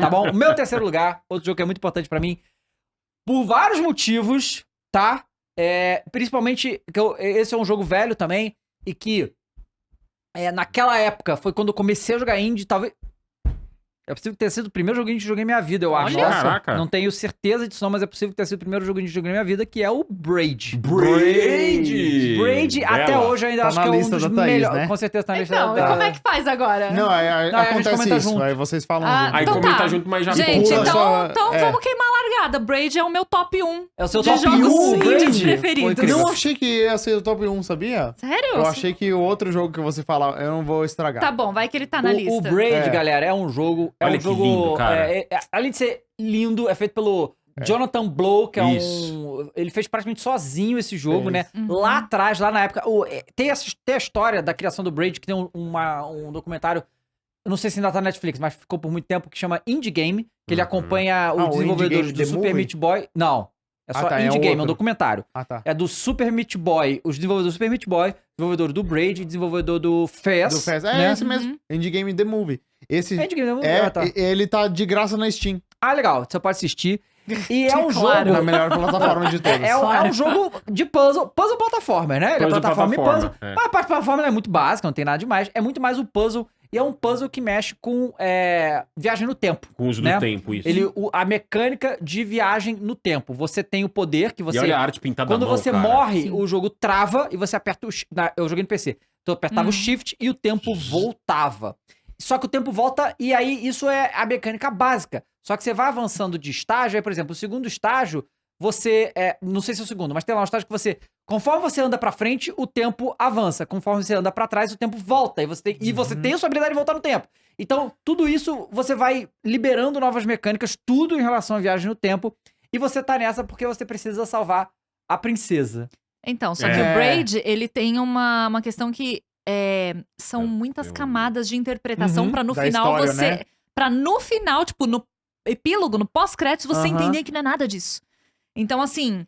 tá bom? O meu terceiro lugar, outro jogo que é muito importante pra mim, por vários motivos, tá? Principalmente, esse é um jogo velho também, e que naquela época foi quando eu comecei a jogar indie, talvez... É possível ter sido o primeiro joguinho que eu joguei na minha vida, eu acho. Olha. Nossa, Caraca. não tenho certeza disso não, mas é possível ter sido o primeiro joguinho que eu joguei na minha vida, que é o Braid. Braid! Braid, até Bela. hoje, eu ainda Tá acho na que é um lista dos da Thaís, melhores. né? Com certeza tá na lista Então, da... e como é que faz agora? Não, a gente acontece comenta isso. junto. Aí vocês falam Ah, junto. Aí Então comenta tá. junto, mas já Gente, pula então, só- vamos queimar a largada. Braid é o meu top 1 É o seu de top jogos 1, indies Braid? preferidos. Foi incrível. Não achei que ia ser o top 1, sabia? Sério? Eu achei que o outro jogo que você fala, eu não vou estragar. Tá bom, vai que ele tá na O lista. Braid, É. galera, é um jogo... Olha que lindo, cara. Além de ser lindo, é feito pelo Jonathan Blow, que é Isso. Ele fez praticamente sozinho esse jogo, É né? Uhum. Lá atrás, lá na época... Tem a história da criação do Braid, que tem um documentário... Eu não sei se ainda tá na Netflix, mas ficou por muito tempo, que chama Indie Game, que ele Uhum. acompanha o os desenvolvedores Indie Game, do The Super Movie? Meat Boy. Não. É só tá, é Indie um Game, é um outro. documentário. Ah, tá. É do Super Meat Boy, os desenvolvedores do Super Meat Boy, desenvolvedor do Braid, desenvolvedor do Fez. Do Fez. né? Esse mesmo. Indie Game The Movie. Esse Indie Game, tá. ele tá de graça na Steam. Ah, legal, você pode assistir. E é um Claro. Na jogo... melhor plataforma de todas. É um jogo de puzzle plataforma, né? Ele é Puzzle plataforma e puzzle. plataforma, é. Mas a parte de plataforma ela é muito básica, não tem nada demais. É muito mais o puzzle. E é um puzzle que mexe com viagem no tempo. Com o uso né? do tempo, isso. A mecânica de viagem no tempo. Você tem o poder que você... E olha a arte pintada Quando na mão, você cara. morre, Sim. o jogo trava e você aperta eu joguei no PC. Então eu apertava o shift e o tempo voltava. Só que o tempo volta e aí isso é a mecânica básica. Só que você vai avançando de estágio. Aí, por exemplo, o segundo estágio, você... não sei se é o segundo, mas tem lá um estágio que você... Conforme você anda pra frente, o tempo avança. Conforme você anda pra trás, o tempo volta. E você tem a sua habilidade de voltar no tempo. Então, tudo isso, você vai liberando novas mecânicas, tudo em relação à viagem no tempo. E você tá nessa porque você precisa salvar a princesa. Então, só que É. o Braid, ele tem uma questão que são muitas eu- camadas de interpretação Uhum, pra no da final história, você... né? Pra no final, tipo, no epílogo, no pós-créditos, você Aham. entender que não é nada disso. Então, assim,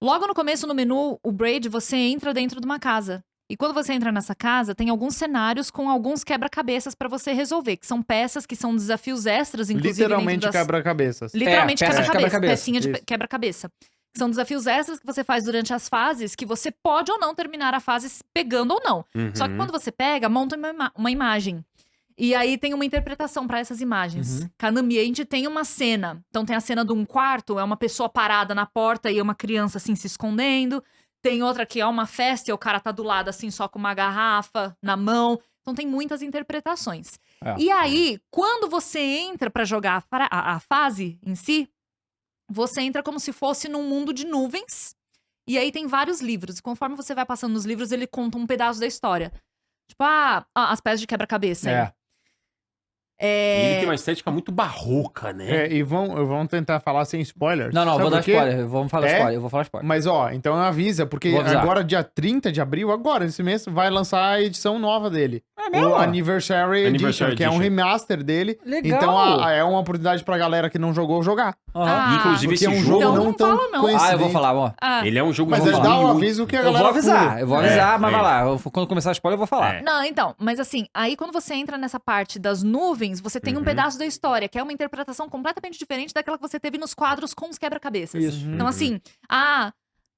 logo no começo, no menu, o Braid, você entra dentro de uma casa. E quando você entra nessa casa, tem alguns cenários com alguns quebra-cabeças pra você resolver, que são peças, que são desafios extras, inclusive Literalmente dentro das... quebra-cabeças. Literalmente peça de quebra-cabeça. quebra-cabeça. Pecinha de Isso. quebra-cabeça. São desafios extras que você faz durante as fases, que você pode ou não terminar a fase pegando ou não. Só que Uhum. quando você pega, monta uma imagem. E aí tem uma interpretação pra essas imagens. Cada ambiente tem uma cena. Então tem a cena de um quarto, é uma pessoa parada na porta e uma criança assim se escondendo. Tem outra que é uma festa e o cara tá do lado assim só com uma garrafa na mão. Então tem muitas interpretações. E aí, quando você entra pra jogar a fase em si, você entra como se fosse num mundo de nuvens. E aí tem vários livros. E conforme você vai passando nos livros, ele conta um pedaço da história. Tipo, as peças de quebra-cabeça. aí. E ele tem uma estética muito barroca, né? E vão tentar falar sem spoilers. Não, Sabe vou dar por quê? spoiler. Vamos falar É? spoiler. Eu vou falar spoiler. Mas, então avisa, porque Vou avisar. agora, dia 30 de abril, agora, esse mês, vai lançar a edição nova dele. É mesmo? O Anniversary Edition, que é um Edition. remaster dele. Legal. Então, é uma oportunidade pra galera que não jogou jogar. Aham. Inclusive, Porque esse é um jogo, jogo Então não não tão fala, não. conhecido. Eu vou falar, ó. ele é um jogo Mas de ele dá um 2008. aviso que a Eu galera vou avisar, pula. eu vou avisar, mas é. vai lá. Quando começar a spoiler, eu vou falar. É. Não, então, mas assim, aí quando você entra nessa parte das nuvens, você tem um pedaço da história, que é uma interpretação completamente diferente daquela que você teve nos quadros com os quebra-cabeças. Isso. Então, assim,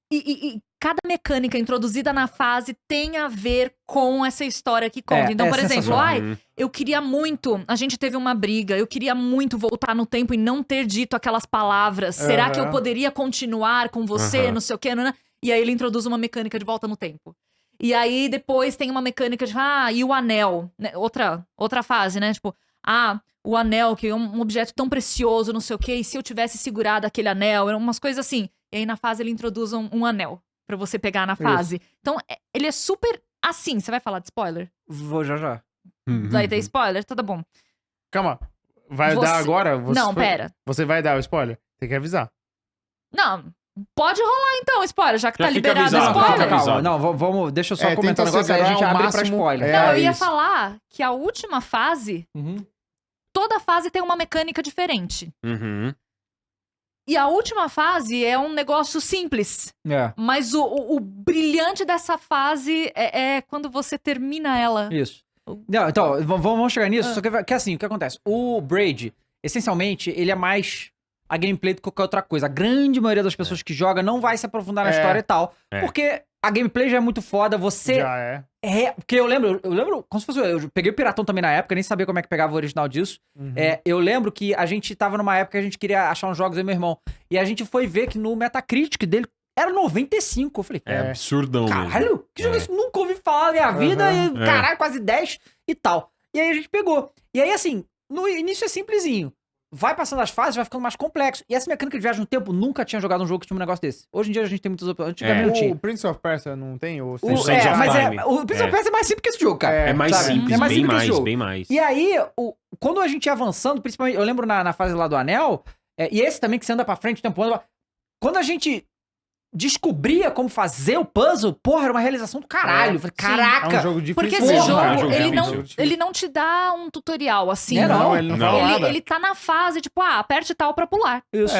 e cada mecânica introduzida na fase tem a ver com essa história que conta. Então, por exemplo, sensacional. eu queria muito. A gente teve uma briga, eu queria muito voltar no tempo e não ter dito aquelas palavras. Será que eu poderia continuar com você? Não sei o quê, né? E aí ele introduz uma mecânica de volta no tempo. E aí depois tem uma mecânica de, e o anel? Né? Outra fase, né? Tipo, o anel, que é um objeto tão precioso, não sei o quê, e se eu tivesse segurado aquele anel? Eram umas coisas assim. E aí na fase ele introduz um anel pra você pegar na fase. Então, ele é super assim. Você vai falar de spoiler? Vou já. Vai ter spoiler? Tá bom. Calma. Vai Você- dar agora? Não, pera. Você vai dar o spoiler? Tem que avisar. Não, pode rolar então spoiler, já que Já tá fica liberado avisado, spoiler. fica avisado. Não, vamos. Deixa eu só comentar tenta um negócio, aí a gente segurar o abre pra máximo- spoiler. Não, eu ia isso. falar que a última fase, Uhum. toda fase tem uma mecânica diferente. Uhum. E a última fase é um negócio simples. É, Mas o brilhante dessa fase é quando você termina ela. isso. Não, então, vamos chegar nisso, só que assim, o que acontece? O Braid, essencialmente, ele é mais a gameplay do que qualquer outra coisa. A grande maioria das pessoas que joga não vai se aprofundar na história e tal. Porque a gameplay já é muito foda, você... Já é. Porque eu lembro, como se fosse... Eu peguei o Piratão também na época, nem sabia como é que pegava o original disso. Uhum. Eu lembro que a gente tava numa época que a gente queria achar uns jogos aí, meu irmão. E a gente foi ver que no Metacritic dele era 95. Eu falei, É absurdão mesmo. caralho, que jogo é esse? Nunca ouvi falar na minha vida. E, caralho, quase 10 e tal. E aí a gente pegou. E aí, assim, no início é simplesinho. Vai passando as fases, vai ficando mais complexo. E essa mecânica de viagem no tempo, nunca tinha jogado um jogo que tinha um negócio desse. Hoje em dia a gente tem muitas opções. Antigamente não tinha. O Prince of Persia não tem? O Prince of Persia é mais simples que esse jogo, cara. É mais sabe? simples, É mais bem simples que mais, esse jogo. bem mais. E aí, quando a gente ia avançando, principalmente, eu lembro na fase lá do Anel, e esse também que você anda pra frente o tempo todo. Quando a gente descobria como fazer o puzzle, porra, era uma realização do caralho. Eu falei, caraca! É um jogo difícil. Porque Porra, esse é um jogo, jogo difícil. ele não te dá um tutorial, assim. Ele não fala nada. Ele tá na fase, tipo, aperte tal pra pular. Isso.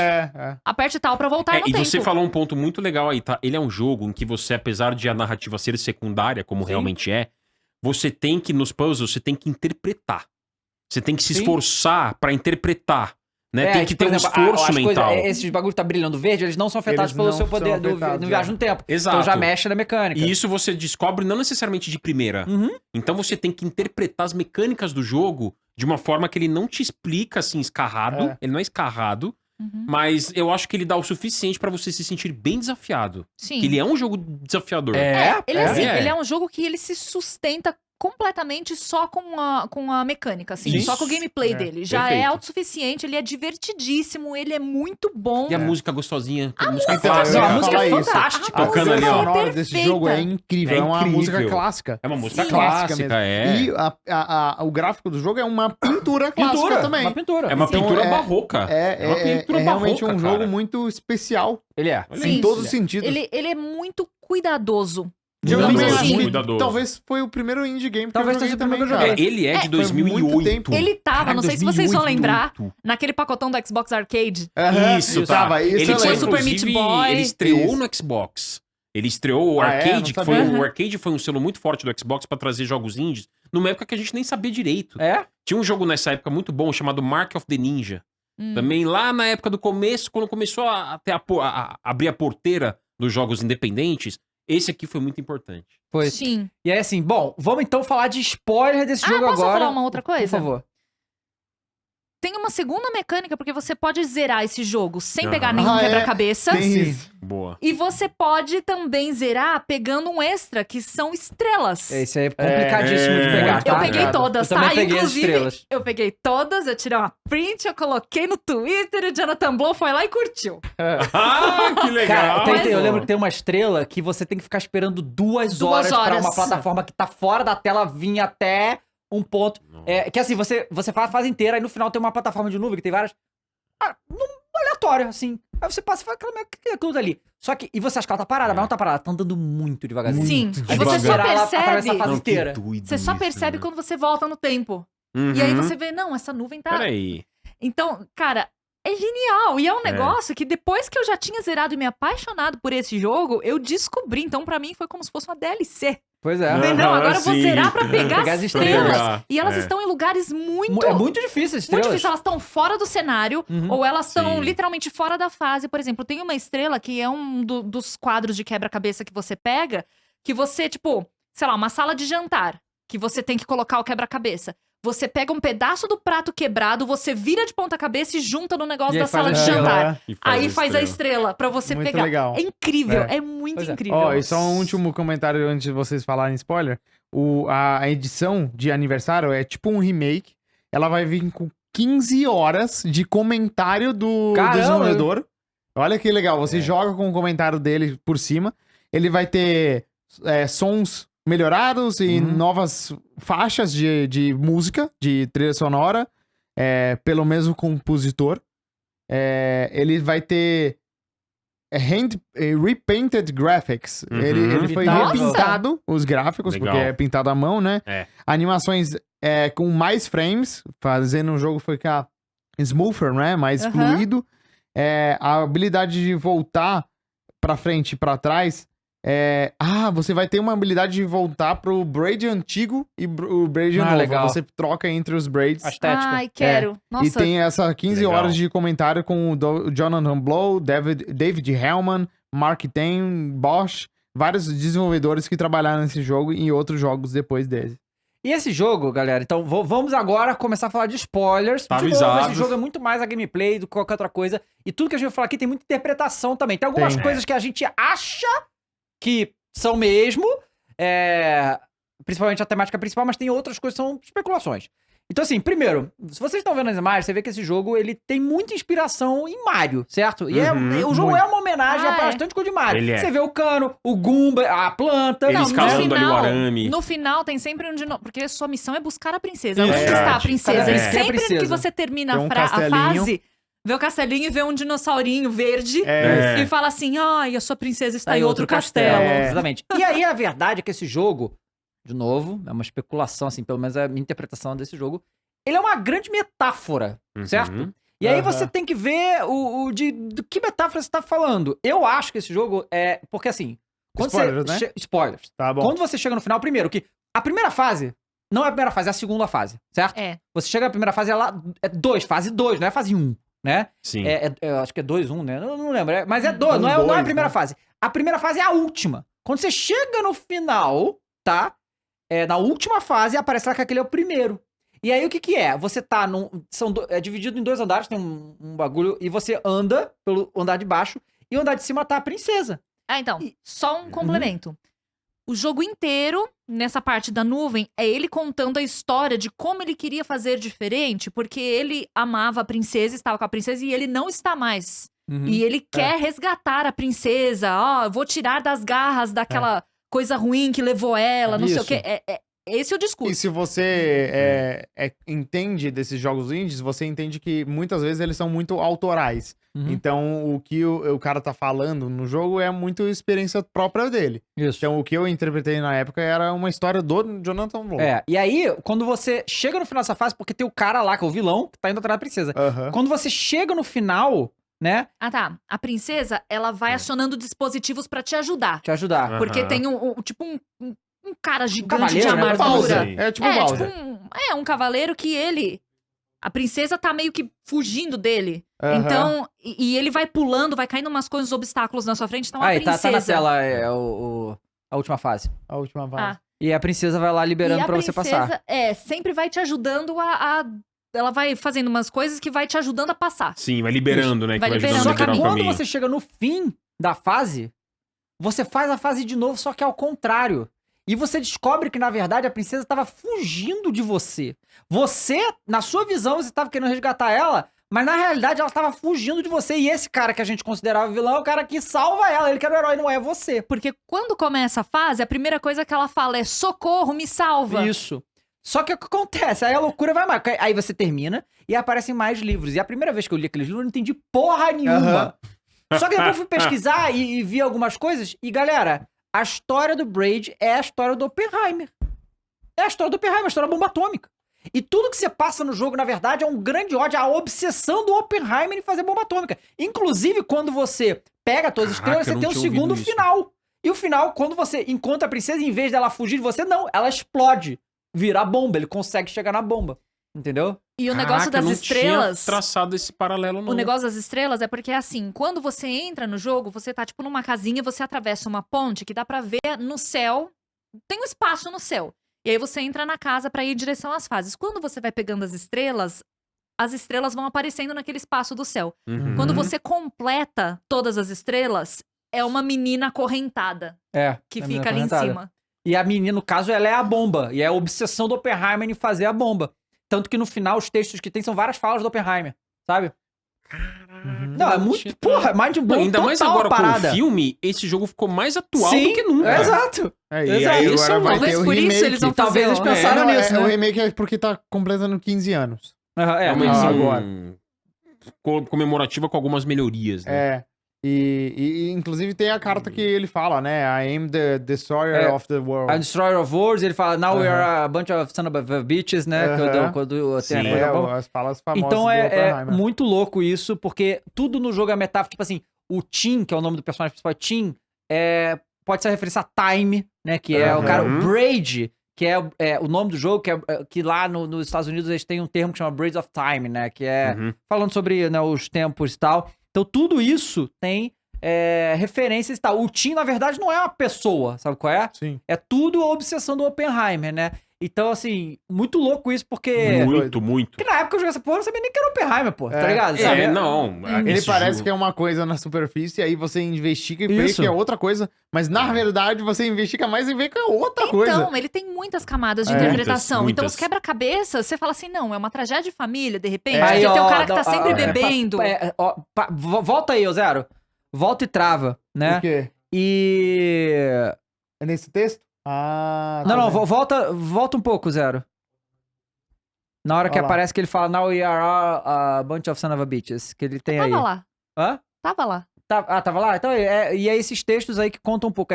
Aperte tal pra voltar no E tempo. você falou um ponto muito legal aí, tá? Ele é um jogo em que você, apesar de a narrativa ser secundária, como realmente é, você tem que, nos puzzles, você tem que interpretar. Você tem que se esforçar pra interpretar. Né? Tem que ter um esforço mental. Esses bagulhos que tá brilhando verde, eles não são afetados Eles pelo não seu poder são do afetados, viagem no tempo. Exato. Então já mexe na mecânica. E isso você descobre não necessariamente de primeira. Então você tem que interpretar as mecânicas do jogo de uma forma que ele não te explica assim escarrado. Ele não é escarrado. Mas eu acho que ele dá o suficiente pra você se sentir bem desafiado. Sim. Que ele é um jogo desafiador. Ele é um jogo que ele se sustenta completamente só com a mecânica, assim. Isso. Só com o gameplay dele. Já Perfeito. é autossuficiente, ele é divertidíssimo, ele é muito bom. E a música gostosinha. A música Então, clássica. a música é isso. fantástica. A Tocando música ali, ó. A sonora perfeita. desse jogo é incrível. É uma incrível. música clássica. É uma música Sim. clássica, mesmo. é. E o gráfico do jogo é uma pintura clássica também. Uma pintura. É uma Então, pintura é- barroca. É, uma pintura realmente barroca, um cara. jogo muito especial. Ele é. Olha Sim. Em isso. todos os sentidos. Ele é muito cuidadoso. Eu Muito também assim. acho que cuidadoso. talvez foi o primeiro indie game que Talvez eu tenha joguei sido o também, primeiro que eu cara. Ele é de Foi 2008. muito tempo. Ele tava, Caraca, não sei se vocês vão 2008. lembrar, naquele pacotão do Xbox Arcade. Aham, Isso, tava. tá. Isso Ele eu foi lembro. Super Meat inclusive, Boy. ele estreou Isso. no Xbox. Ele estreou o Ah, é? Arcade, Não que sabia. foi o Arcade foi um selo muito forte do Xbox pra trazer jogos indies, numa época que a gente nem sabia direito. É? Tinha um jogo nessa época muito bom chamado Mark of the Ninja. Hum. Também lá na época do começo, quando começou a abrir a porteira dos jogos independentes, esse aqui foi muito importante. Foi. Sim. E aí, assim, bom, vamos então falar de spoiler desse jogo posso agora. falar uma outra coisa? Por favor. Tem uma segunda mecânica, porque você pode zerar esse jogo sem Aham. pegar nenhum Ah, é? quebra-cabeça. Tem isso. Boa. E você pode também zerar pegando um extra, que são estrelas. Esse aí é complicadíssimo de pegar, muito tá? Eu peguei todas, Eu também tá? peguei as Inclusive, estrelas. eu peguei todas, eu tirei uma print, eu coloquei no Twitter, e o Jonathan Blow foi lá e curtiu. Ah, que legal! Cara, Mas- eu lembro que tem uma estrela que você tem que ficar esperando 2 2 horas pra horas. uma plataforma que tá fora da tela vir até um ponto. Que assim, você faz a fase inteira, aí no final tem uma plataforma de nuvem que tem várias. Aleatório, assim. Aí você passa e fala, o que é aquilo dali? Só que. E você acha que ela tá parada, mas não tá parada, tá andando muito devagarzinho. Sim. Aí E você só esperar ela atravessar a percebe. fase Não, que inteira. doido Você só isso, percebe né? quando você volta no tempo. Uhum. E aí você vê, não, essa nuvem tá. Peraí. Então, cara, é genial. E é um negócio que depois que eu já tinha zerado e me apaixonado por esse jogo, eu descobri. Então, pra mim, foi como se fosse uma DLC. Pois é. Não. Entendeu? Agora eu vou sim. zerar pra pegar Pegar as as estrelas. estrelas. E elas É. estão em lugares muito. É muito difícil as estrelas. Muito difícil, elas estão fora do cenário, Uhum. ou elas estão Sim. literalmente fora da fase. Por exemplo, tem uma estrela que é um dos quadros de quebra-cabeça que você pega, que você, tipo, sei lá, uma sala de jantar, que você tem que colocar o quebra-cabeça. Você pega um pedaço do prato quebrado, você vira de ponta cabeça e junta no negócio E aí da faz sala a de estrela. jantar. E Aí faz a estrela pra você Muito pegar. legal. É incrível, É. é muito Pois é. incrível. Ó, e só um último comentário antes de vocês falarem spoiler. A edição de aniversário é tipo um remake. Ela vai vir com 15 horas de comentário do Caramba! desenvolvedor. Olha que legal, você joga com o comentário dele por cima. Ele vai ter sons melhorados e novas faixas de música, de trilha sonora, pelo mesmo compositor. Ele vai ter repainted graphics. Uhum. Ele foi Nossa! repintado, os gráficos, Legal. porque é pintado à mão, né? É. Animações com mais frames, fazendo o jogo ficar smoother, né? Mais Aham. fluido. A habilidade de voltar pra frente e pra trás Você vai ter uma habilidade de voltar pro Braid antigo e o Braid novo. legal. Você troca entre os Braids. A estética. Ai, quero. E Nossa, tem essa 15 Legal. horas de comentário com o Jonathan Blow, David Hellman, Mark Tain, Bosch, vários desenvolvedores que trabalharam nesse jogo e em outros jogos depois dele. E esse jogo, galera, então vamos agora começar a falar de spoilers. Tá De novo, avisado. esse jogo é muito mais a gameplay do que qualquer outra coisa. E tudo que a gente vai falar aqui tem muita interpretação também. Tem algumas Tem. coisas que a gente acha que são mesmo, principalmente a temática principal, mas tem outras coisas que são especulações. Então, assim, primeiro, se vocês estão vendo as imagens, você vê que esse jogo ele tem muita inspiração em Mario, certo? E o jogo muito. é uma homenagem a Ah, é. bastante coisa de Mario. Ele é. Você vê o cano, o Goomba, a planta. Ele Não, escalando ali o arame. No final tem sempre um dino... Porque sua missão é buscar a princesa. Isso. Onde está a Verdade. princesa? Cadê E a sempre princesa? que você termina Tem um a castelinho. fase, vê o castelinho e vê um dinossaurinho verde É. e fala assim, ai, a sua princesa está Tá em outro castelo. Exatamente. E aí, a verdade é que esse jogo, de novo, é uma especulação, assim, pelo menos é a minha interpretação desse jogo, ele é uma grande metáfora, certo? Uhum. E aí Aham. você tem que ver do que metáfora você tá falando. Eu acho que esse jogo é... Porque, assim... Quando Spoilers, você né? Spoilers. Tá bom. Quando você chega no final, primeiro, que a primeira fase não é a primeira fase, é a segunda fase, certo? É. Você chega na primeira fase, ela é 2, fase 2, não é fase 1, né? Sim. Eu acho que é 2-1, né? Não lembro. Mas é 2, não é a dois, primeira né? fase. A primeira fase é a última. Quando você chega no final, tá? Na última fase, aparece lá que aquele é o primeiro. E aí, o que que é? Você tá é dividido em 2 andares, tem um bagulho, e você anda pelo andar de baixo, e o andar de cima tá a princesa. Ah, então, só Uhum. um complemento. O jogo inteiro, nessa parte da nuvem, é ele contando a história de como ele queria fazer diferente, porque ele amava a princesa, estava com a princesa, e ele não está mais. E ele quer resgatar a princesa. Ó, eu vou tirar das garras daquela coisa ruim que levou ela, não sei o Isso. quê. Esse é o E discurso. se você entende desses jogos indies, você entende que muitas vezes eles são muito autorais. Uhum. Então, o que o cara tá falando no jogo é muito experiência própria dele. Isso. Então, o que eu interpretei na época era uma história do Jonathan Blow. E aí, quando você chega no final dessa fase, porque tem o cara lá, que é o vilão, que tá indo atrás da princesa. Aham. Quando você chega no final, né, Ah, tá. A princesa, ela vai acionando dispositivos pra te ajudar. te ajudar. Ah. Porque Aham. tem um cara gigante cavaleiro, de né? armadura. Bowser. É tipo É, Bowser. tipo um cavaleiro que ele... A princesa tá meio que fugindo dele. Aham. Então, e ele vai pulando, vai caindo umas coisas, obstáculos na sua frente. Então a Aí, princesa... tá na tela a última fase. A última Ah, fase. E a princesa vai lá liberando e a pra você passar. princesa, sempre vai te ajudando ela vai fazendo umas coisas que vai te ajudando a passar. Sim, vai liberando, né? Vai que vai liberando. ajudando Só a que liberar o quando caminho. você chega no fim da fase, você faz a fase de novo, só que ao contrário. E você descobre que, na verdade, a princesa estava fugindo de você. Você, na sua visão, você estava querendo resgatar ela, mas na realidade ela estava fugindo de você. E esse cara que a gente considerava vilão é o cara que salva ela. Ele que era o herói, não é você. Porque quando começa a fase, a primeira coisa que ela fala é socorro, me salva. Isso. Só que o que acontece? Aí a loucura vai mais. Aí você termina e aparecem mais livros. E a primeira vez que eu li aqueles livros, eu não entendi porra nenhuma. Só que depois eu fui pesquisar e vi algumas coisas. E, galera, a história do Braid é a história do Oppenheimer. É a história do Oppenheimer, a história da bomba atômica. E tudo que você passa no jogo, na verdade, é um grande ódio, a obsessão do Oppenheimer em fazer bomba atômica. Inclusive, quando você pega todas as Caraca, estrelas, eu você não tem o tinha segundo ouvido isso. final. E o final, quando você encontra a princesa, em vez dela fugir de você, não, ela explode. Vira a bomba, ele consegue chegar na bomba. Entendeu? E o negócio Caraca, eu das não estrelas... tinha traçado esse paralelo, não. O negócio das estrelas é porque, assim, quando você entra no jogo, você tá, tipo, numa casinha, você atravessa uma ponte que dá pra ver no céu. Tem um espaço no céu. E aí você entra na casa pra ir em direção às fases. Quando você vai pegando as estrelas vão aparecendo naquele espaço do céu. Uhum. Quando você completa todas as estrelas, é uma menina acorrentada que a menina fica ali em acorrentada. cima. E a menina, no caso, ela é a bomba. E é a obsessão do Oppenheimer em fazer a bomba. Tanto que no final, os textos que tem são várias falas do Oppenheimer, sabe? Não, é muito... Porra, mais de um Não, bom ainda mais total agora a parada. com o filme, esse jogo ficou mais atual Sim, do que nunca. exato. E Exato. aí Esse é agora o- vai Talvez ter o por remake. isso eles vão Talvez fazer... eles pensaram Não, nisso, O né? remake é porque tá completando 15 anos. É, É uma mas- edição agora. comemorativa com algumas melhorias, né? É. E inclusive tem a carta que ele fala, né? I am the destroyer É. of the world. A Destroyer of Worlds, ele fala, now we are a bunch of son of a bitches, né? Aham. Quando tem a Sim. coisa É, bom. as falas famosas Então do é Oppenheimer. muito louco isso, porque tudo no jogo é metáfora. Tipo assim, o Tim, que é o nome do personagem principal, Tim, pode ser referência a Time, né? Que é o cara, o Braid, que é o nome do jogo, que lá nos Estados Unidos eles têm um termo que chama Braids of Time, né? Que é falando sobre, né, os tempos e tal. Então tudo isso tem referências e tal. O Tim, na verdade, não é uma pessoa, sabe qual é? Sim. É tudo a obsessão do Oppenheimer, né? Então, assim, muito louco isso, porque... Muito. Porque na época que eu joguei essa porra, eu não sabia nem que era Oppenheimer, pô, tá ligado? Sabe? Não. Ele esse parece jogo- que é uma coisa na superfície, aí você investiga e vê Isso. que é outra coisa, mas na verdade você investiga mais e vê que é outra coisa. Então, ele tem muitas camadas de É. interpretação. Muitas. Então, os quebra-cabeças, você fala assim, não, é uma tragédia de família, de repente. Aí, porque tem ó, um cara que tá não, sempre ó, bebendo. Volta aí, ô Zero. Volta e trava, né? Por quê? E... É nesse texto? Ah, Não, vendo. volta um pouco, Zero. Na hora que Ó lá. aparece que ele fala Now we are all a bunch of son of a bitches. Que ele tem aí. Tava lá. Hã? Tava lá. Tava lá? Então, e é esses textos aí que contam um pouco.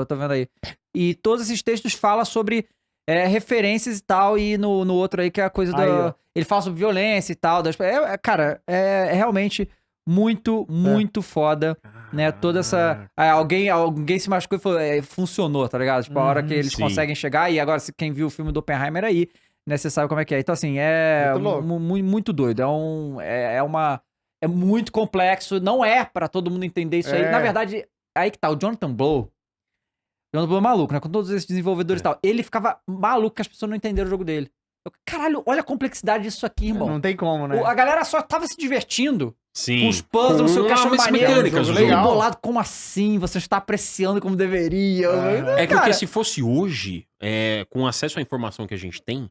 Tô vendo aí. E todos esses textos falam sobre referências e tal. E no outro aí que é a coisa Aí, ó. do... Ele fala sobre violência e tal. Cara, é realmente muito foda, né? Toda essa... Alguém se machucou e falou, funcionou, tá ligado? Tipo, a hora que eles sim. conseguem chegar. E agora, quem viu o filme do Oppenheimer aí, né? Você sabe como é que é. Então, assim, é Muito louco. muito doido. É muito complexo. Não é pra todo mundo entender isso aí. É. Na verdade, aí que tá. O Jonathan Blow é maluco, né? Com todos esses desenvolvedores e tal. Ele ficava maluco que as pessoas não entenderam o jogo dele. Caralho, olha a complexidade disso aqui, irmão. Não tem como, né? A galera só tava se divertindo Sim. com os puzzles, não sei o que, achando as maneiro. mecânicas do Ele jogo. bolado, como assim? Você está apreciando como deveria. É que Cara, porque se fosse hoje, com acesso à informação que a gente tem,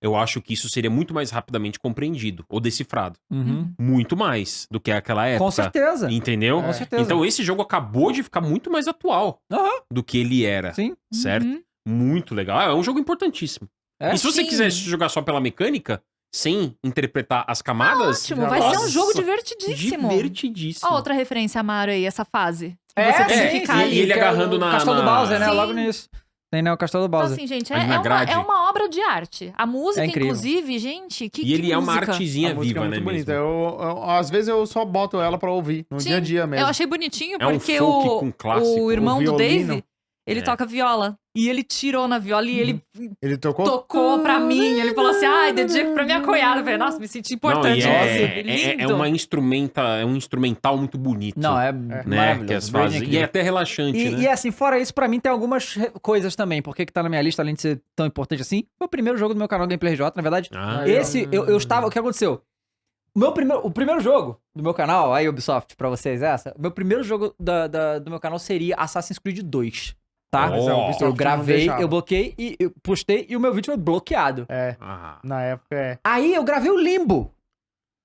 eu acho que isso seria muito mais rapidamente compreendido ou decifrado. Uhum. Muito mais do que aquela época. Com certeza. Entendeu? Com certeza. Então esse jogo acabou de ficar muito mais atual Aham. do que ele era. Sim. Certo? Uhum. Muito legal. É um jogo importantíssimo. É? E se você Sim. quisesse jogar só pela mecânica, sem interpretar as camadas... Ótimo, vai ser um nossa, jogo divertidíssimo. divertidíssimo. Ó, outra referência, Amaro, aí, essa fase. É, Você tem que sim, ficar sim, ali. E ele que é agarrando o na- Castelo do na- Bowser, né? Sim. Logo nisso. Tem, né? O Castelo do Então, Bowser. assim, gente, Ali na grade. é uma obra de arte. A música, É incrível. inclusive, gente, que E ele que é uma música. artezinha A música viva, é né, muito bonita. mesmo? Às vezes eu só boto ela pra ouvir, no Sim, dia a dia mesmo. Eu achei bonitinho É um porque folk com clássico. o irmão O do violino. Dave, ele É. toca viola. E ele tirou na viola e ele Ele tocou? tocou pra mim. Ele falou assim, ai, dedico pra minha cunhada. Eu falei, nossa, me senti importante. Não, e Nossa, é lindo. uma é um instrumental muito bonito. Não, é né? maravilhoso. Que as Braid fazem. incrível. E é até relaxante, E, né? e assim, fora isso, pra mim tem algumas coisas também. Porque que tá na minha lista, além de ser tão importante assim. Foi o primeiro jogo do meu canal Gameplay RJ, na verdade. Ah, Aí, ó. Esse, eu estava... O que aconteceu? O primeiro jogo do meu canal, aí Ubisoft, pra vocês o meu primeiro jogo do meu canal seria Assassin's Creed 2, tá? Mas a Ubisoft Eu não gravei, deixava. eu bloqueei, e eu postei e o meu vídeo foi bloqueado. É, Ah. na época é. Aí eu gravei o Limbo,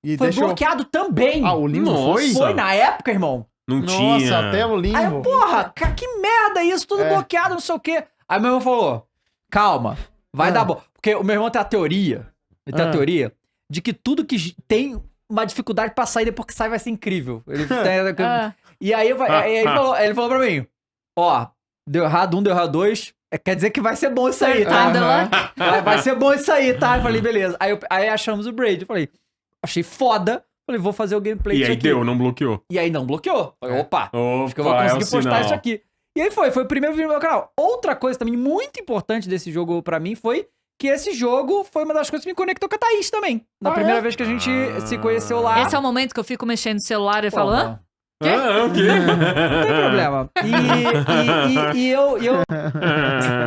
E foi deixou... bloqueado também. Ah, o Limbo Nossa. foi? Foi na época, irmão. Não Nossa, tinha. até o Aí eu, Limbo. porra, que merda isso, tudo É. bloqueado, não sei o quê. Aí meu irmão falou, calma, vai Ah. dar bom. Porque o meu irmão tem a teoria, de que tudo que tem uma dificuldade pra sair, depois que sai vai ser incrível. Ele tem, Ah, E aí, ele falou pra mim, ó, deu errado 1, deu errado 2, quer dizer que vai ser bom isso aí, tá? Time the luck. Vai ser bom isso aí, tá? Eu falei, beleza. Aí achamos o Braid, eu falei, achei foda, falei, vou fazer o gameplay E disso aí aqui. deu, não bloqueou. E aí não bloqueou. Falei, opa, acho que eu vou Opa, conseguir postar sinal. isso aqui. E aí foi o primeiro vídeo do meu canal. Outra coisa também muito importante desse jogo pra mim foi que esse jogo foi uma das coisas que me conectou com a Thaís também. Na primeira vez que a gente se conheceu lá. Esse é o momento que eu fico mexendo no celular e Pô, falo, hã? não. Ah, o quê? Não tem problema. E eu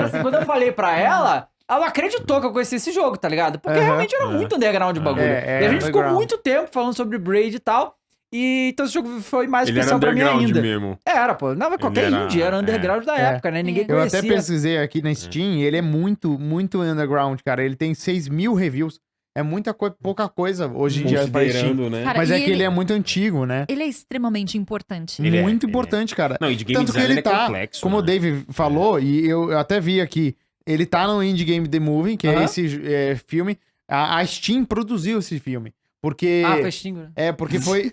assim, quando eu falei pra ela, ela acreditou que eu conhecia esse jogo, tá ligado? Porque Aham. realmente era muito underground o bagulho. E a gente ficou underground. muito tempo falando sobre Braid e tal. E então esse jogo foi mais Ele era especial pra mim underground ainda. mesmo. Era, pô. Não, qualquer era- indie, era underground da época, né? Ninguém Eu conhecia. até pesquisei aqui na Steam, e ele é muito, muito underground, cara. Ele tem 6.000 reviews. É muita pouca coisa hoje em dia pra Steam. Considerando, né? Cara, Mas é e que ele é muito antigo, né? Ele é extremamente importante. Ele é, muito ele é. importante, cara. Não, e de game Tanto que design ele é tá, complexo, como o né? Dave falou, e eu até vi aqui, ele tá no Indie Game The Movie, que é Aham. esse filme. A Steam produziu esse filme. Porque... festinho. né? porque foi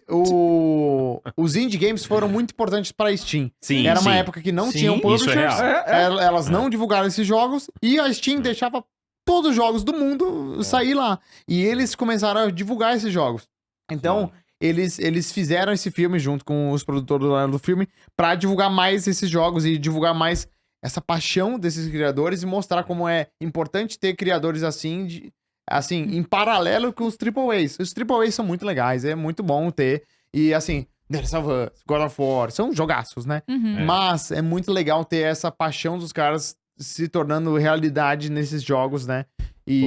os indie games foram muito importantes pra Steam. Sim, Era uma sim. época que não Sim, tinham isso é publishers. real. Elas não divulgaram esses jogos e a Steam deixava todos os jogos do mundo sair lá. E eles começaram a divulgar esses jogos. Então, eles fizeram esse filme junto com os produtores lá do filme pra divulgar mais esses jogos e divulgar mais essa paixão desses criadores e mostrar como é importante ter criadores assim, em paralelo com os AAAs. Os AAAs são muito legais, é muito bom ter. E assim, The Last of Us, God of War, são jogaços, né? Uhum. Mas é muito legal ter essa paixão dos caras se tornando realidade nesses jogos, né?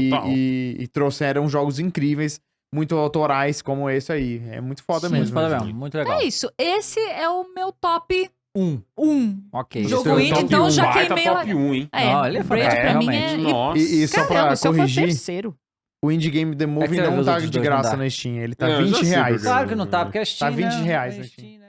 Total. E trouxeram jogos incríveis, muito autorais como esse aí. É muito foda Sim, mesmo. Muito né? legal, muito legal. É isso. Esse é o meu top 1. 1. Ok. Esse Jogo é o indie, top então 1. já Baita queimei top lá. 1, hein? É, Não, ele é Braid fantástico, pra mim realmente. é... Nossa. E só Caramba, pra se eu for corrigir, terceiro. o Indie Game The Movie você vai ver não os tá outros de dois, não graça dá. na Steam. Ele tá Eu já R$20. sei, Claro que não tá, porque é Steam, Tá R$20 né? na Steam.